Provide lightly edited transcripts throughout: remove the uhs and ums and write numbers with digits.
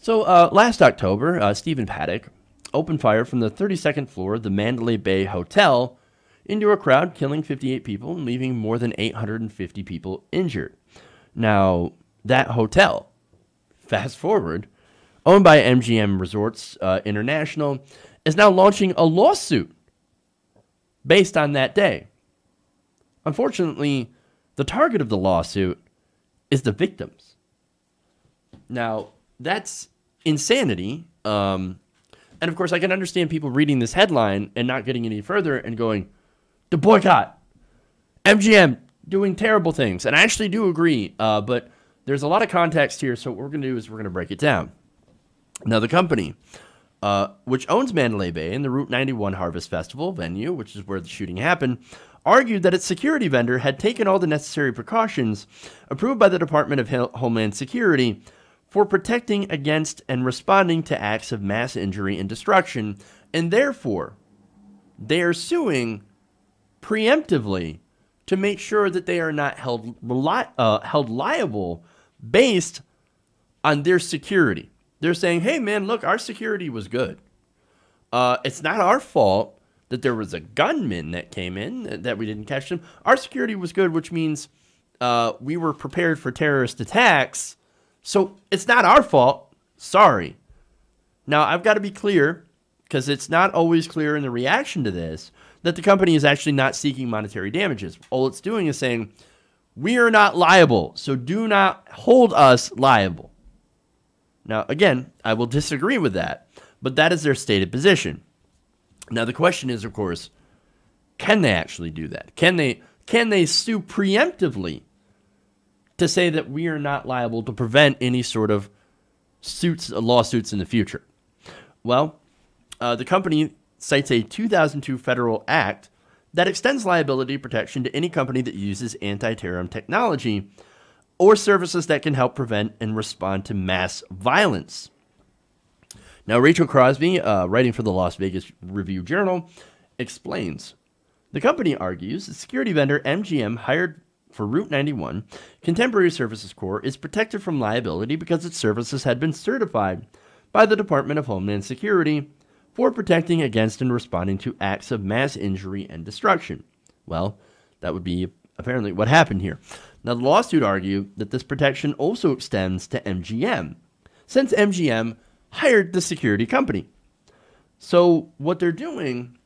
Last October, Stephen Paddock opened fire from the 32nd floor of the Mandalay Bay Hotel into a crowd, killing 58 people and leaving more than 850 people injured. Now, that hotel, fast forward, owned by MGM Resorts International, is now launching a lawsuit based on that day. Unfortunately, the target of the lawsuit is the victims. Now, that's insanity. And of course, I can understand people reading this headline and not getting any further and going, the boycott, MGM doing terrible things. And I actually do agree, but there's a lot of context here. So what we're going to do is we're going to break it down. Now, the company, which owns Mandalay Bay and the Route 91 Harvest Festival venue, which is where the shooting happened, argued that its security vendor had taken all the necessary precautions approved by the Department of Homeland Security for protecting against and responding to acts of mass injury and destruction, and therefore they are suing preemptively to make sure that they are not held liable based on their security. They're saying, hey, man, look, our security was good. It's not our fault that there was a gunman that came in, that we didn't catch him. Our security was good, which means we were prepared for terrorist attacks. So it's not our fault. Sorry. Now, I've got to be clear, because it's not always clear in the reaction to this, that the company is actually not seeking monetary damages. All it's doing is saying, we are not liable, so do not hold us liable. Now, again, I will disagree with that, but that is their stated position. Now, the question is, of course, can they actually do that? Can they sue preemptively to say that we are not liable to prevent any sort of lawsuits in the future? Well, the company cites a 2002 federal act that extends liability protection to any company that uses anti-terrorism technology or services that can help prevent and respond to mass violence. Now, Rachel Crosby, writing for the Las Vegas Review-Journal, explains, the company argues the security vendor MGM hired for Route 91 Contemporary Services Corps is protected from liability because its services had been certified by the Department of Homeland Security for protecting against and responding to acts of mass injury and destruction. Well, that would be apparently what happened here. Now, the lawsuit argued that this protection also extends to MGM, since MGM hired the security company. So what they're doing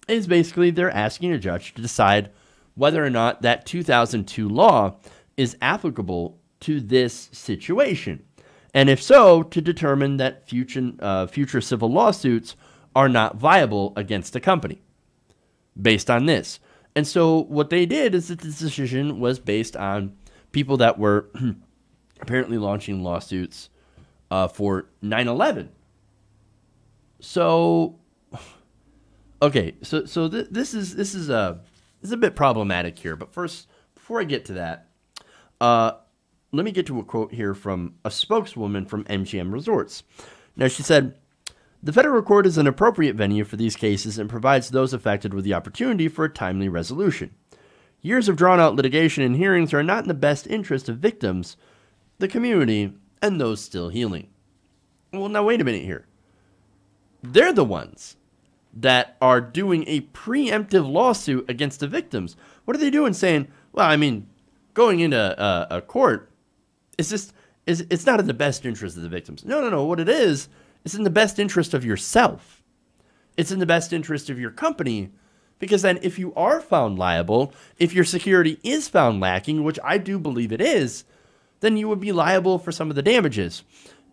is basically they're asking a judge to decide whether or not that 2002 law is applicable to this situation. And if so, to determine that future civil lawsuits are not viable against the company based on this. And so what they did is that this decision was based on people that were apparently launching lawsuits for 9/11. So, okay, so this is a bit problematic here. But first, before I get to that, let me get to a quote here from a spokeswoman from MGM Resorts. Now, she said, the federal court is an appropriate venue for these cases and provides those affected with the opportunity for a timely resolution. Years of drawn-out litigation and hearings are not in the best interest of victims, the community, and those still healing. Well, now wait a minute here. They're the ones that are doing a preemptive lawsuit against the victims. What are they doing? Saying, well, I mean, going into a court, it's not in the best interest of the victims. No. What it is, it's in the best interest of yourself. It's in the best interest of your company, because then if you are found liable, if your security is found lacking, which I do believe it is, then you would be liable for some of the damages.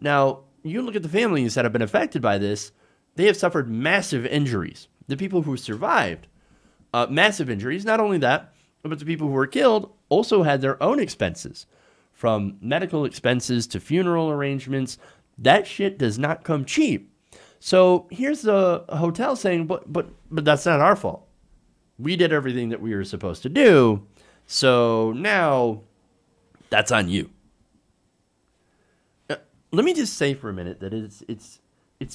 Now, you look at the families that have been affected by this, they have suffered massive injuries. The people who survived, massive injuries. Not only that, but the people who were killed also had their own expenses, from medical expenses to funeral arrangements. That shit does not come cheap. So here's the hotel saying, but that's not our fault. We did everything that we were supposed to do. So now that's on you. Let me just say for a minute that it's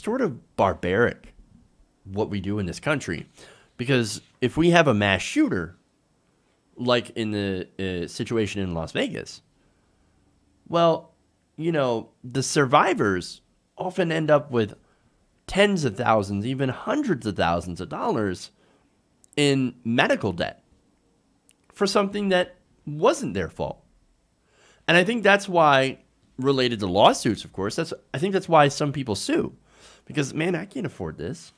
sort of barbaric what we do in this country, because if we have a mass shooter, like in the situation in Las Vegas, well, you know, the survivors often end up with tens of thousands, even hundreds of thousands of dollars in medical debt for something that wasn't their fault. And I think that's why, related to lawsuits, of course, I think that's why some people sue. Because, man, I can't afford this.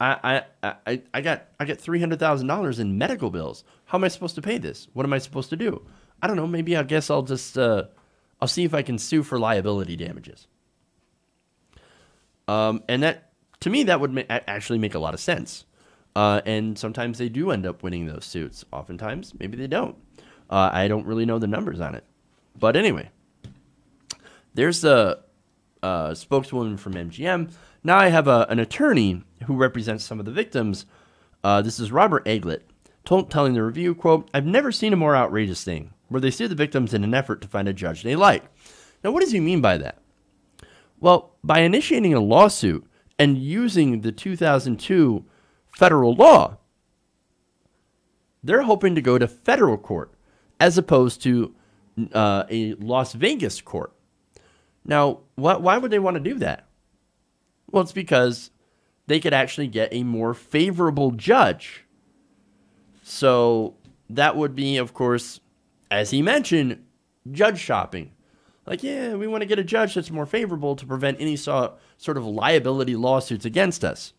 I got $300,000 in medical bills. How am I supposed to pay this? What am I supposed to do? I don't know. Maybe I guess I'll just I'll see if I can sue for liability damages. And that, to me, that would actually make a lot of sense. And sometimes they do end up winning those suits. Oftentimes, maybe they don't. I don't really know the numbers on it. But anyway, there's a spokeswoman from MGM. Now I have an attorney who represents some of the victims. This is Robert Aglet, telling the review, quote, "I've never seen a more outrageous thing, where they sue the victims in an effort to find a judge they like." Now, what does he mean by that? Well, by initiating a lawsuit and using the 2002 federal law, they're hoping to go to federal court as opposed to a Las Vegas court. Now, why would they want to do that? Well, it's because they could actually get a more favorable judge. So that would be, of course, as he mentioned, judge shopping. Like, yeah, we want to get a judge that's more favorable to prevent any sort of liability lawsuits against us.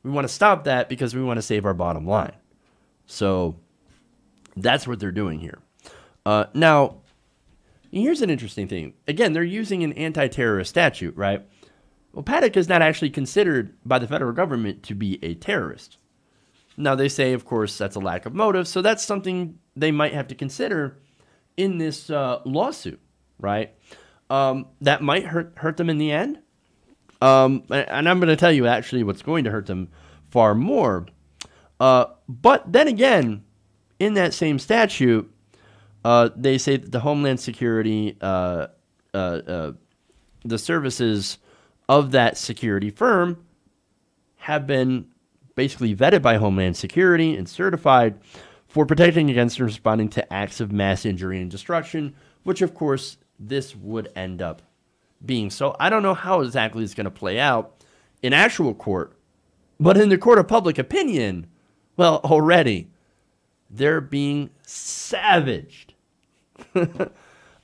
We want to stop that because we want to save our bottom line. So that's what they're doing here. Now, here's an interesting thing. Again, they're using an anti-terrorist statute, right? Well, Paddock is not actually considered by the federal government to be a terrorist. Now, they say, of course, that's a lack of motive, so that's something they might have to consider in this lawsuit, right? That might hurt them in the end. And I'm going to tell you actually what's going to hurt them far more. But then again, in that same statute, they say that the Homeland Security, the services of that security firm have been basically vetted by Homeland Security and certified for protecting against and responding to acts of mass injury and destruction, which, of course, this would end up being. So I don't know how exactly it's going to play out in actual court, but in the court of public opinion, well, already they're being savaged.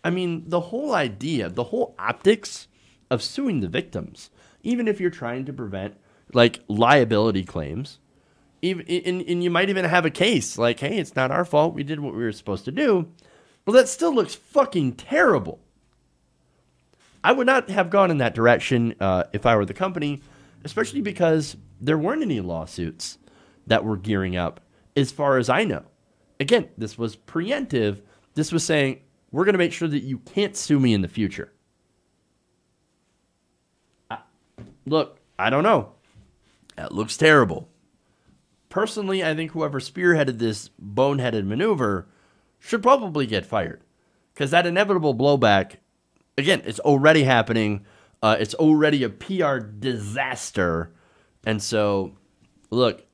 I mean, the whole idea, the whole optics of suing the victims, even if you're trying to prevent like liability claims, even and you might even have a case like, hey, it's not our fault, we did what we were supposed to do. Well, that still looks fucking terrible. I would not have gone in that direction if I were the company, especially because there weren't any lawsuits that were gearing up, as far as I know. Again, this was preemptive. This was saying, we're going to make sure that you can't sue me in the future. Look, I don't know. That looks terrible. Personally, I think whoever spearheaded this boneheaded maneuver should probably get fired. Because that inevitable blowback, again, it's already happening. It's already a PR disaster. And so, look,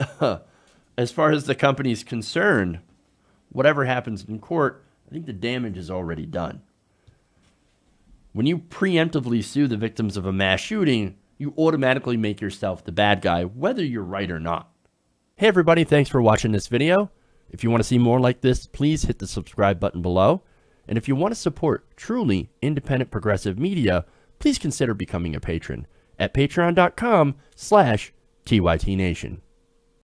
as far as the company's concerned, whatever happens in court, I think the damage is already done. When you preemptively sue the victims of a mass shooting, you automatically make yourself the bad guy, whether you're right or not. Hey everybody, thanks for watching this video. If you want to see more like this, please hit the subscribe button below. And if you want to support truly independent progressive media, please consider becoming a patron at patreon.com/TYTNation.